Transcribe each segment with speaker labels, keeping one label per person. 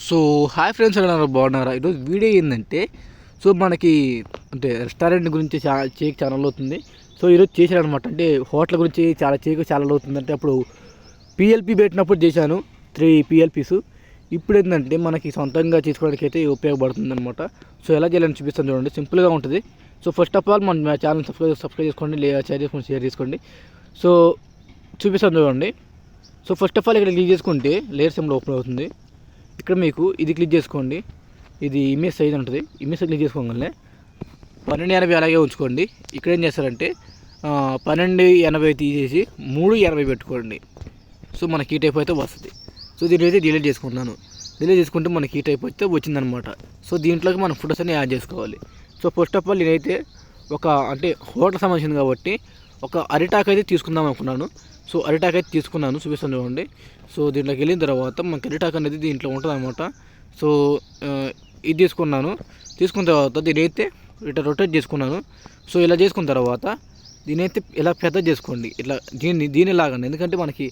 Speaker 1: So hi friends, ఎలా బాగున్నారా? ఈరోజు వీడియో ఏంటంటే, సో మనకి అంటే రెస్టారెంట్ గురించి చేక్ ఛానల్ అవుతుంది. సో ఈరోజు చేశాను అనమాట. అంటే హోటల్ గురించి చేకు ఛానల్ అవుతుంది. అంటే అప్పుడు పిఎల్పి పెట్టినప్పుడు చేశాను 3 పిఎల్పీస్. ఇప్పుడు ఏంటంటే మనకి సొంతంగా చేసుకోవడానికి అయితే ఉపయోగపడుతుంది అనమాట. సో ఎలా చేయాలని చూపిస్తాను చూడండి, సింపుల్గా ఉంటుంది. సో ఫస్ట్ ఆఫ్ ఆల్ మన ఛానల్ సబ్స్క్రైబ్ చేసుకోండి, షేర్ చేసుకోండి. సో చూపిస్తాను చూడండి. సో ఫస్ట్ ఆఫ్ ఆల్ ఇక్కడ క్లిక్ చేసుకుంటే లేయర్ సింబల్ ఓపెన్ అవుతుంది. ఇక్కడ మీకు ఇది క్లిక్ చేసుకోండి. ఇది ఇమేజ్ సైజ్ ఉంటుంది. ఇమేజ్ క్లిక్ చేసుకోగానే 1280 అలాగే ఉంచుకోండి. ఇక్కడ ఏం చేస్తారంటే 1280 తీసేసి 380 పెట్టుకోండి. సో మనకి ఈ టైప్ అయితే వస్తుంది. సో దీని అయితే డిలీట్ చేసుకుంటున్నాను. డిలీట్ చేసుకుంటే మనకి ఈ టైప్ అయితే వచ్చిందనమాట. సో దీంట్లోకి మనం ఫొటోస్ అన్ని యాడ్ చేసుకోవాలి. సో ఫస్ట్ ఆఫ్ ఆల్ నేనైతే అంటే హోటల్ సంబంధించింది కాబట్టి ఒక అరిటాక్ అయితే తీసుకుందాం అనుకున్నాను. సో అరిటాక్ అయితే తీసుకున్నాను, చూపిస్తాను చూడండి. సో దీంట్లోకి వెళ్ళిన తర్వాత మనకి అరిటాక్ అనేది దీంట్లో ఉంటుంది అనమాట. సో ఇది తీసుకున్న తర్వాత దీని అయితే ఇట్లా రొటేట్ చేసుకున్నాను. సో ఇలా చేసుకున్న తర్వాత దీని అయితే ఇలా పెద్ద చేసుకోండి, ఇట్లా దీని లాగానే, ఎందుకంటే మనకి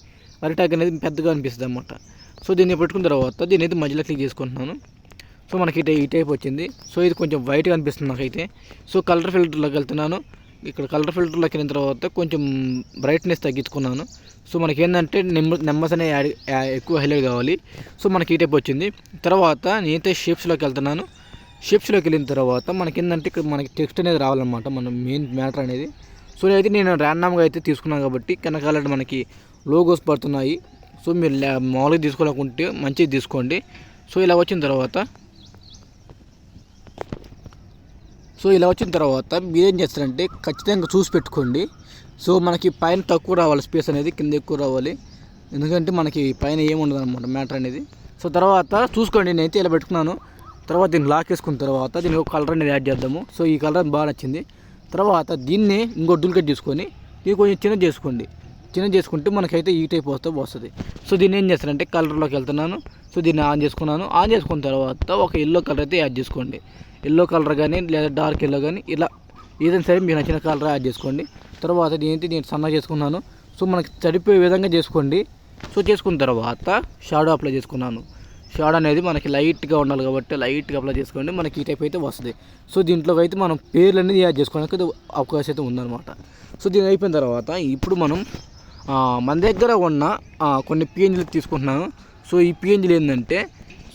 Speaker 1: అరిటాక్ అనేది పెద్దగా అనిపిస్తుంది అనమాట. సో దీన్ని పెట్టుకున్న తర్వాత దీని అయితే మధ్యలో క్లిక్ చేసుకుంటున్నాను. సో మనకి ఈ టైప్ వచ్చింది. సో ఇది కొంచెం వైట్గా అనిపిస్తుంది నాకైతే. సో కలర్ ఫిల్టర్లోకి వెళ్తున్నాను. ఇక్కడ కలర్ ఫిల్టర్లోకి వెళ్ళిన తర్వాత కొంచెం బ్రైట్నెస్ తగ్గించుకున్నాను. సో మనకి ఏంటంటే నెంబర్స్ అనేవి ఎక్కువ హైలైట్ కావాలి. సో మనకి ఈ టైప్ వచ్చింది. తర్వాత నేనైతే షేప్స్లోకి వెళ్తున్నాను. షేప్స్లోకి వెళ్ళిన తర్వాత మనకి ఏంటంటే ఇక్కడ మనకి టెక్స్ట్ అనేది రావాలన్నమాట, మన మెయిన్ మ్యాటర్ అనేది. సో అయితే నేను ర్యాండమ్గా అయితే తీసుకున్నాను కాబట్టి కనుక మనకి లోగోస్ పడుతున్నాయి. సో మీరు మామూలుగా తీసుకోవాలనుకుంటే మంచిది తీసుకోండి. సో ఇలా వచ్చిన తర్వాత మీరేం చేస్తారంటే ఖచ్చితంగా చూసి పెట్టుకోండి. సో మనకి పైన తక్కువ రావాలి స్పేస్ అనేది, కింద ఎక్కువ రావాలి, ఎందుకంటే మనకి పైన ఏముండదు అనమాట మ్యాటర్ అనేది. సో తర్వాత చూసుకోండి, నేనైతే ఇలా పెట్టుకున్నాను. తర్వాత దీన్ని లాక్ వేసుకున్న తర్వాత దీనికి ఒక కలర్ అనేది యాడ్ చేద్దాము. సో ఈ కలర్ బాగా నచ్చింది. తర్వాత దీన్ని ఇంకో డూప్లికేట్ చేసుకొని ఇది కొంచెం చిన్న చేసుకుంటే మనకైతే ఈ టైప్ వస్తుంది. సో దీన్ని ఏం చేస్తారంటే కలర్లోకి వెళ్తున్నాను. సో దీన్ని ఆన్ చేసుకున్న తర్వాత ఒక ఎల్లో కలర్ అయితే యాడ్ చేసుకోండి. ఎల్లో కలర్ కానీ లేదా డార్క్ ఎల్లో కానీ ఇలా ఏదైనా సరే మీకు నచ్చిన కలర్ యాడ్ చేసుకోండి. తర్వాత నేను సన్నగా చేసుకున్నాను. సో మనకి సరిపోయే విధంగా చేసుకోండి. సో చేసుకున్న తర్వాత షాడో అప్లై చేసుకున్నాను. షాడో అనేది మనకి లైట్గా ఉండాలి కాబట్టి లైట్గా అప్లై చేసుకోండి, మనకి ఈ టైప్ అయితే వస్తుంది. సో దీంట్లోకి అయితే మనం పేర్లు అనేది యాడ్ చేసుకోవడానికి అవకాశం అయితే ఉందన్నమాట. సో దీని అయిపోయిన తర్వాత ఇప్పుడు మనం మన దగ్గర ఉన్న కొన్ని పిఎన్జీలు తీసుకుంటున్నాను. సో ఈ పిఎన్జీలు ఏంటంటే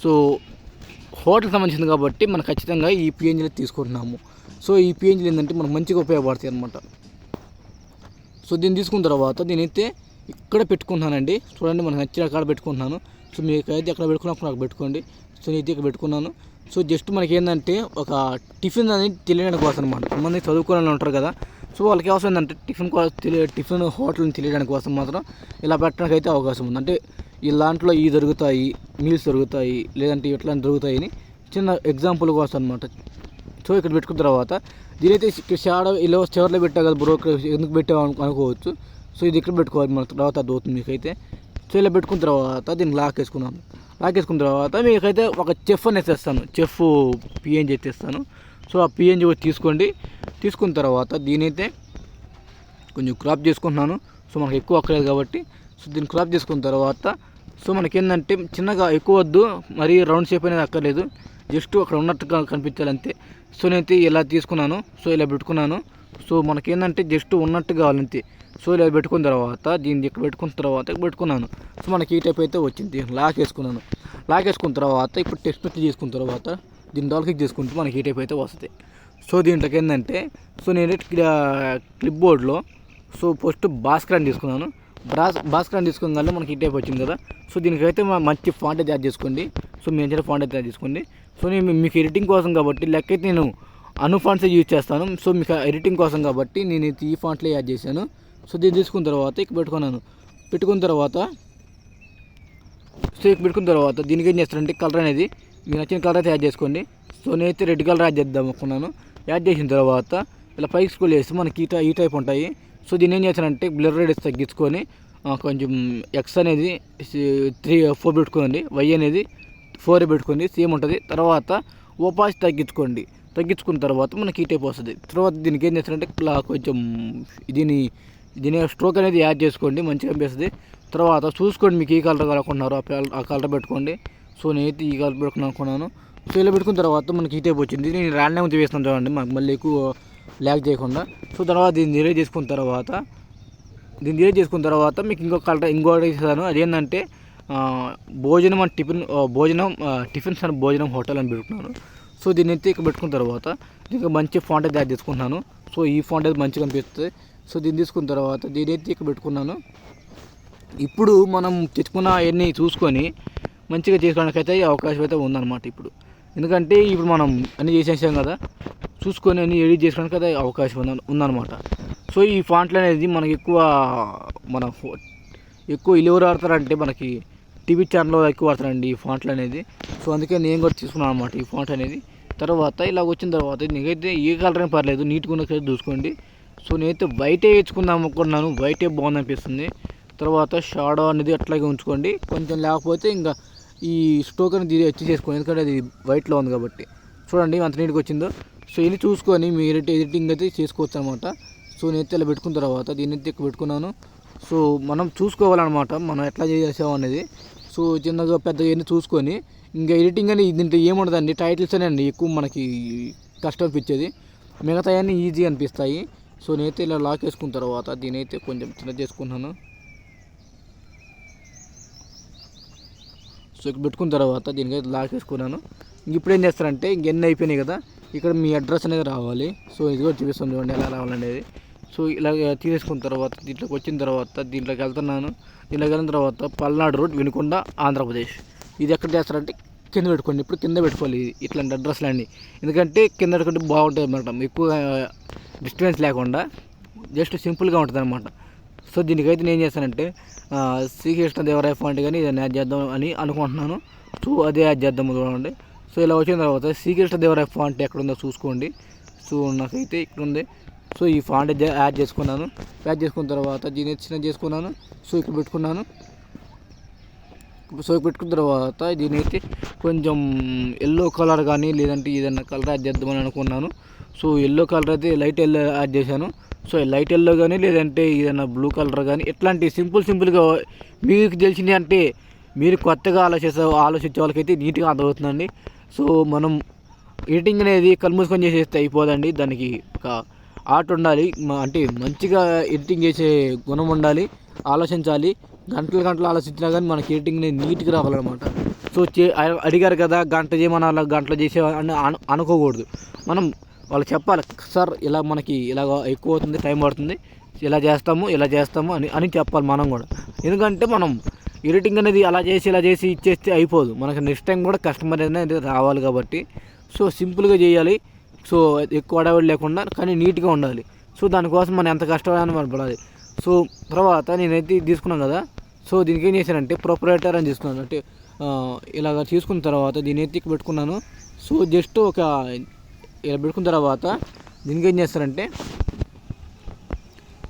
Speaker 1: సో హోటల్ సంబంధించింది కాబట్టి మనం ఖచ్చితంగా ఈ పిఎన్జీలు తీసుకుంటున్నాము. సో ఈ పిఎన్జీలు ఏంటంటే మనకు మంచిగా ఉపయోగపడతాయి అనమాట. సో దీన్ని తీసుకున్న తర్వాత దీనైతే ఇక్కడ పెట్టుకుంటున్నానండి. చూడండి, మనకు నచ్చిన కాడ పెట్టుకుంటున్నాను. సో మీకు అయితే ఎక్కడ పెట్టుకున్నప్పుడు నాకు పెట్టుకోండి. సో నేనైతే ఇక్కడ పెట్టుకున్నాను. సో జస్ట్ మనకి ఏంటంటే ఒక టిఫిన్ అనేది తెలియడానికి కోసం అనమాట. కొంతమంది చదువుకోవాలని ఉంటారు కదా, సో వాళ్ళకి అవసరం ఏంటంటే టిఫిన్ హోటల్ని తెలియడానికి కోసం మాత్రం ఇలా పెట్టడానికి అయితే అవకాశం ఉంది. అంటే ఈ దాంట్లో ఇవి దొరుకుతాయి, మీల్స్ దొరుకుతాయి, లేదంటే ఇట్లా దొరుకుతాయి అని చిన్న ఎగ్జాంపుల్ కోసం అనమాట. సో ఇక్కడ పెట్టుకున్న తర్వాత దీనైతే షాడో ఇలా చివరిలో పెట్టా కదా బ్రో, ఎందుకు పెట్టావు అనుకోవచ్చు. సో ఇది ఇక్కడ పెట్టుకోవాలి మన తర్వాత అది అవుతుంది మీకైతే. సో ఇలా పెట్టుకున్న తర్వాత దీన్ని లాక్ వేసుకున్న తర్వాత మీకైతే ఒక చెఫ్ అనేది తెస్తాను, చెఫ్ పిఎన్జీ తెస్తాను. సో ఆ పిఎన్జీ తీసుకోండి. తీసుకున్న తర్వాత దీనైతే కొంచెం క్రాప్ చేసుకుంటున్నాను. సో మనకు ఎక్కువ అక్కర్లేదు కాబట్టి సో దీన్ని క్రాప్ చేసుకున్న తర్వాత సో మనకేంటంటే చిన్నగా ఎక్కువ వద్దు, మరీ రౌండ్ షేప్ అనేది అక్కర్లేదు, జస్ట్ అక్కడ ఉన్నట్టుగా కనిపించాలంతే. సో నేనైతే ఇలా తీసుకున్నాను. సో ఇలా పెట్టుకున్నాను. సో మనకేంటంటే జస్ట్ ఉన్నట్టు కావాలంతే. సో ఇలా పెట్టుకున్న తర్వాత దీన్ని ఇక్కడ పెట్టుకున్నాను. సో మనకి ఈ టైప్ అయితే వచ్చింది. లాక్ వేసుకున్న తర్వాత ఇప్పుడు టెక్స్ట్ చేసుకున్న తర్వాత దీన్ని డబుల్ క్లిక్ చేసుకుంటే మనకి ఈ టైప్ అయితే వస్తుంది. సో దీంట్లోకి ఏంటంటే సో నేను క్లిప్ బోర్డ్లో సో ఫస్ట్ భాస్కర్ తీసుకున్నాను. భాస్కర్ తీసుకోగానే మనకి ఈ టైప్ వచ్చింది కదా. సో దీనికైతే మంచి ఫాంట్ అయితే యాడ్ చేసుకోండి. సో మీ నచ్చిన ఫాంట్ అయితే యాడ్ చేసుకోండి. సో నేను మీకు ఎడిటింగ్ కోసం కాబట్టి లెక్కైతే నేను అను ఫాంట్సే యూజ్ చేస్తాను. సో మీకు ఎడిటింగ్ కోసం కాబట్టి నేను ఈ ఫాంట్లో యాడ్ చేశాను. సో దీన్ని తీసుకున్న తర్వాత ఇక్కడ పెట్టుకున్న తర్వాత దీనికి ఏం చేస్తారంటే కలర్ అనేది మీకు నచ్చిన కలర్ అయితే యాడ్ చేసుకోండి. సో నేనైతే రెడ్ కలర్ యాడ్ చేద్దాం అనుకున్నాను. యాడ్ చేసిన తర్వాత ఇలా పైకి స్క్రోల్ చేస్తే మనకి ఈ టైప్ ఉంటాయి. సో దీన్ని ఏం చేస్తానంటే బ్లర్ రేడియస్ తగ్గించుకొని కొంచెం ఎక్స్ అనేది 4 పెట్టుకోండి, వై అనేది 4 పెట్టుకోండి, సేమ్ ఉంటుంది. తర్వాత ఓపాసిటీ తగ్గించుకున్న తర్వాత మనకి ఈ టైప్ వస్తుంది. తర్వాత దీనికి ఏం చేస్తారంటే కొంచెం దీని స్ట్రోక్ అనేది యాడ్ చేసుకోండి, మంచిగా అనిపిస్తుంది. తర్వాత చూసుకోండి మీకు ఏ కలర్ కావాలనుకుంటున్నారో ఆ కలర్ పెట్టుకోండి. సో నేనైతే ఈ కలర్ పెట్టుకున్నాను అనుకున్నాను. సో ఇలా పెట్టుకున్న తర్వాత మనకి ఈ టైప్ వచ్చింది. నేను ర్యాండమ్ వేస్తాను చూడండి, మనకు మళ్ళీ ఎక్కువ ల్యాక్ చేయకుండా. సో తర్వాత దీన్ని డిలీట్ చేసుకున్న తర్వాత మీకు ఇంకోటి ఇస్తాను. అదేంటంటే భోజనం అండ్ టిఫిన్స్ అండ్ భోజనం హోటల్ అని పెట్టుకున్నాను. సో దీన్ని అయితే ఇక్కడ పెట్టుకున్న తర్వాత ఇంకా మంచి ఫాంట్ అయితే యాడ్ చేసుకుంటున్నాను. సో ఈ ఫాంట్ అయితే మంచిగా అనిపిస్తుంది. సో దీన్ని తీసుకున్న తర్వాత దీన్ని అయితే ఇక్కడ పెట్టుకున్నాను. ఇప్పుడు మనం తెచ్చుకున్న అవన్నీ చూసుకొని మంచిగా చేసుకోవడానికి అయితే అవకాశం అయితే ఉందన్నమాట ఇప్పుడు. ఎందుకంటే ఇప్పుడు మనం అన్నీ చేసేసాం కదా, చూసుకొని అన్నీ ఎడిట్ చేసుకోవడానికి అయితే అవకాశం ఉందన్నమాట. సో ఈ ఫాంట్లు అనేది మనకి ఎక్కువ ఎవరు ఆడతారంటే మనకి టీవీ ఛానల్లో ఎక్కువ ఆడతారండి ఈ ఫాంట్లు అనేది. సో అందుకే నేను కూడా తీసుకున్నాను అనమాట ఈ ఫాంట్ అనేది. తర్వాత ఇలా వచ్చిన తర్వాత నీకైతే ఏ కలర్ అయినా పర్లేదు, నీట్గా ఉన్నకైతే చూసుకోండి. సో నేనైతే వైటే వేసుకుందాం అనుకున్నాను, వైటే బాగుంది అనిపిస్తుంది. తర్వాత షాడో అనేది అట్లాగే ఉంచుకోండి, కొంచెం లేకపోతే ఇంకా ఈ స్టోక్ అనేది చేసుకోండి, ఎందుకంటే అది వైట్లో ఉంది కాబట్టి. చూడండి అంత నీట్గా వచ్చిందో. సో ఇది చూసుకొని మీరు ఎడిటింగ్ అయితే చేసుకోవచ్చు అనమాట. సో నేనైతే ఇలా పెట్టుకున్న తర్వాత దీన్ని అయితే పెట్టుకున్నాను. సో మనం చూసుకోవాలన్నమాట మనం ఎట్లా చేసాము అనేది. సో చిన్నగా పెద్దగా అన్నీ చూసుకొని ఇంకా ఎడిటింగ్ అని దీంట్లో ఏముండదండి, టైటిల్స్ అనే అండి ఎక్కువ మనకి కష్టం అనిపించేది, మిగతా అన్నీ ఈజీ అనిపిస్తాయి. సో నేనైతే ఇలా లాక్ వేసుకున్న తర్వాత దీని అయితే కొంచెం చిన్న చేసుకున్నాను. సో ఇక్కడ పెట్టుకున్న తర్వాత దీనికైతే లాక్ వేసుకున్నాను. ఇప్పుడు ఏం చేస్తారంటే ఇంకెన్ని అయిపోయినాయి కదా, ఇక్కడ మీ అడ్రస్ అనేది రావాలి. సో ఇది కూడా చూపిస్తాను చూడండి ఎలా రావాలనేది. సో ఇలా తీసేసుకున్న తర్వాత దీంట్లోకి వచ్చిన తర్వాత దీంట్లోకి వెళ్తున్నాను. దీంట్లోకి వెళ్ళిన తర్వాత పల్నాడు రోడ్, వినుకొండ, ఆంధ్రప్రదేశ్. ఇది ఎక్కడ చేస్తారంటే కింద పెట్టుకోండి. ఇప్పుడు కింద పెట్టుకోవాలి ఇట్లాంటి అడ్రస్లు అన్నీ, ఎందుకంటే కింద పెట్టుకుంటే బాగుంటుంది అన్నమాట, ఎక్కువ డిస్టెన్స్ లేకుండా జస్ట్ సింపుల్గా ఉంటుంది అనమాట. సో దీనికైతే నేను చేస్తానంటే శ్రీకృష్ణదేవరాయ ఫాంట్ కానీ ఇది యాడ్ చేద్దాం అని అనుకుంటున్నాను. సో అదే యాడ్ చేద్దాం చూడండి. సో ఇలా వచ్చిన తర్వాత శ్రీకృష్ణదేవరాయ ఫాంట్ ఎక్కడ ఉందో చూసుకోండి. సో నాకైతే ఇక్కడ ఉంది. సో ఈ ఫాంట్ యాడ్ చేసుకున్నాను. యాడ్ చేసుకున్న తర్వాత దీన్ని చిన్న చేసుకున్నాను. సో ఇక్కడ పెట్టుకున్నాను. సో పెట్టుకున్న తర్వాత దీని అయితే కొంచెం ఎల్లో కలర్ కానీ లేదంటే ఏదైనా కలర్ యాడ్ చేద్దామని అనుకున్నాను. సో ఎల్లో కలర్ అయితే లైట్ ఎల్లో యాడ్ చేశాను. సో లైట్ ఎల్లో కానీ లేదంటే ఏదైనా బ్లూ కలర్ కానీ ఇట్లాంటి సింపుల్గా మీకు తెలిసింది అంటే మీరు కొత్తగా ఆలోచించే వాళ్ళకైతే నీట్గా అర్థమవుతుందండి. సో మనం ఎడిటింగ్ అనేది కళ్ళు మూసుకొని చేసేస్తే అయిపోదండి, దానికి ఒక ఆర్ట్ ఉండాలి, అంటే మంచిగా ఎడిటింగ్ చేసే గుణం ఉండాలి, ఆలోచించాలి. గంటలు ఆలోచించినా కానీ మనకి ఎడిటింగ్ అనేది నీట్గా రావాలన్నమాట. సో అడిగారు కదా గంట చేయమని గంటలు చేసే అని అనుకోకూడదు. మనం వాళ్ళు చెప్పాలి, సార్ ఇలా మనకి ఇలాగ ఎక్కువ అవుతుంది, టైం పడుతుంది, ఇలా చేస్తాము అని చెప్పాలి మనం కూడా. ఎందుకంటే మనం ఎడిటింగ్ అనేది ఇలా చేసి ఇచ్చేస్తే అయిపోదు, మనకి నెక్స్ట్ టైం కూడా కస్టమర్ అనేది రావాలి కాబట్టి. సో సింపుల్గా చేయాలి, సో ఎక్కువ అడవిడి లేకుండా కానీ నీట్గా ఉండాలి. సో దానికోసం మనం ఎంత కష్టమైనా మనం పడాలి. సో తర్వాత నేనైతే తీసుకున్నాను కదా, సో దీనికి ఏం చేశానంటే ప్రొపరేటర్ అని తీసుకున్నాను. అంటే ఇలాగ తీసుకున్న తర్వాత దీని అయితే పెట్టుకున్నాను. సో జస్ట్ ఇలా పెట్టుకున్న తర్వాత దీనికి ఏం చేస్తారంటే,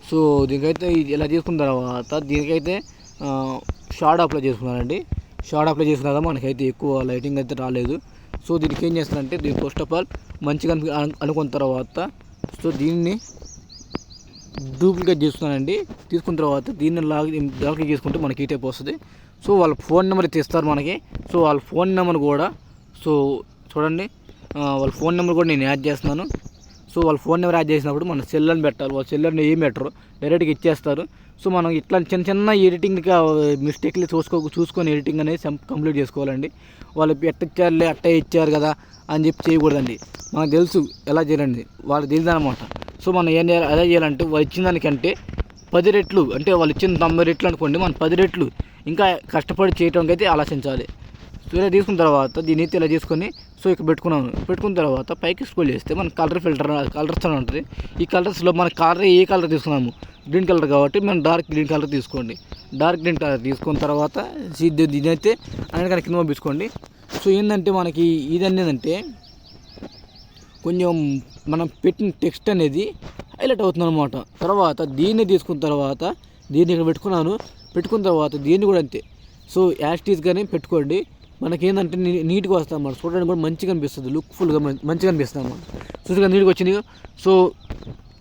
Speaker 1: సో దీనికైతే ఇలా తీసుకున్న తర్వాత దీనికైతే షార్ట్ అప్లై చేసుకున్నానండి. షార్ట్ అప్లై చేసుకున్నాక మనకైతే ఎక్కువ లైటింగ్ అయితే రాలేదు. సో దీనికి ఏం చేస్తానంటే దీన్ని ఫస్ట్ ఆఫ్ ఆల్ మంచిగా అనుకున్న తర్వాత సో దీన్ని డూప్లికేట్ చేసుకున్నానండి. తీసుకున్న తర్వాత దీన్ని లాగ్ చేసుకుంటే మనకి ఈ టైప్ వస్తుంది. సో వాళ్ళ ఫోన్ నెంబర్ అయితే ఇస్తారు మనకి. సో వాళ్ళ ఫోన్ నెంబర్ కూడా సో చూడండి, వాళ్ళ ఫోన్ నెంబర్ కూడా నేను యాడ్ చేస్తున్నాను. సో వాళ్ళ ఫోన్ నెంబర్ యాడ్ చేసినప్పుడు మన సెల్లని పెట్టాలి, వాళ్ళ సెల్లని ఏం పెట్టరు, డైరెక్ట్గా ఇచ్చేస్తారు. సో మనం ఇట్లా చిన్న ఎడిటింగ్గా మిస్టేక్లు చూసుకొని ఎడిటింగ్ అనేది కంప్లీట్ చేసుకోవాలండి. వాళ్ళు అట్ట ఇచ్చారు కదా అని చెప్పి చేయకూడదండి. మనకు తెలుసు ఎలా చేయాలండి, వాళ్ళకి తెలియదు అనమాట. సో మనం ఏం చేయాలి, అదే చేయాలంటే వాళ్ళు ఇచ్చిన దానికంటే 10 రెట్లు, అంటే వాళ్ళు ఇచ్చిన 90 రెట్లు అనుకోండి, మనం 10 రెట్లు ఇంకా కష్టపడి చేయడానికి అయితే ఆలోచించాలి. సో ఇలా తీసుకున్న తర్వాత దీన్ని అయితే ఇలా తీసుకొని సో ఇక్కడ పెట్టుకున్న తర్వాత పైకి స్క్రోల్ చేస్తే మన కలర్స్ అని ఉంటుంది. ఈ కలర్స్లో మన కలర్ ఏ కలర్ తీసుకున్నాము, గ్రీన్ కలర్ కాబట్టి మనం డార్క్ గ్రీన్ కలర్ తీసుకోండి. డార్క్ గ్రీన్ కలర్ తీసుకున్న తర్వాత దీని అయితే అన్నిటికన్నా కింద పంపించుకోండి. సో ఏంటంటే మనకి ఇది ఏంటంటే కొంచెం మనం పెట్టిన టెక్స్ట్ అనేది హైలైట్ అవుతుంది అనమాట. తర్వాత దీన్ని తీసుకున్న తర్వాత దీన్ని ఇక్కడ పెట్టుకున్న తర్వాత దీన్ని కూడా అంతే. సో యాస్టీస్గానే పెట్టుకోండి. మనకేంటంటే నీట్గా వస్తాం అన్నమాట, చూడడానికి కూడా మంచిగా అనిపిస్తుంది, లుక్ఫుల్గా మంచిగా అనిపిస్తుంది అన్నమాట. చూసిగా నీట్గా వచ్చింది. సో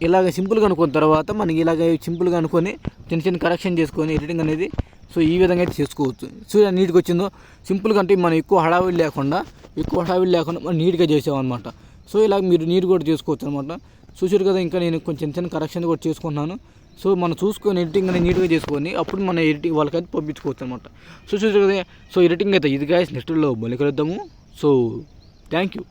Speaker 1: ఇలాగ సింపుల్గా అనుకున్న తర్వాత మనకి ఇలాగ సింపుల్గా అనుకొని చిన్న చిన్న కరెక్షన్ చేసుకొని ఎడిటింగ్ అనేది సో ఈ విధంగా అయితే చేసుకోవచ్చు. సో నీట్గా వచ్చిందో సింపుల్గా అంటే మనం ఎక్కువ హడావిడి లేకుండా మనం నీట్గా చేసామన్నమాట. సో ఇలా మీరు నీట్ కూడా చేసుకోవచ్చు అనమాట. చూసారు కదా, ఇంకా నేను కొంచెం చిన్న కరెక్షన్ కూడా చేసుకుంటున్నాను. సో మనం చూసుకొని ఎడిటింగ్ అనేది నీట్గా చేసుకొని అప్పుడు మన ఎడిటింగ్ వాళ్ళకైతే పంపించుకోవచ్చు అనమాట. సో చూసారు కదా, సో ఎడిటింగ్ అయితే ఇది గాయస్ నెక్స్ట్లో మళ్ళీ కలుద్దాము. So thank you.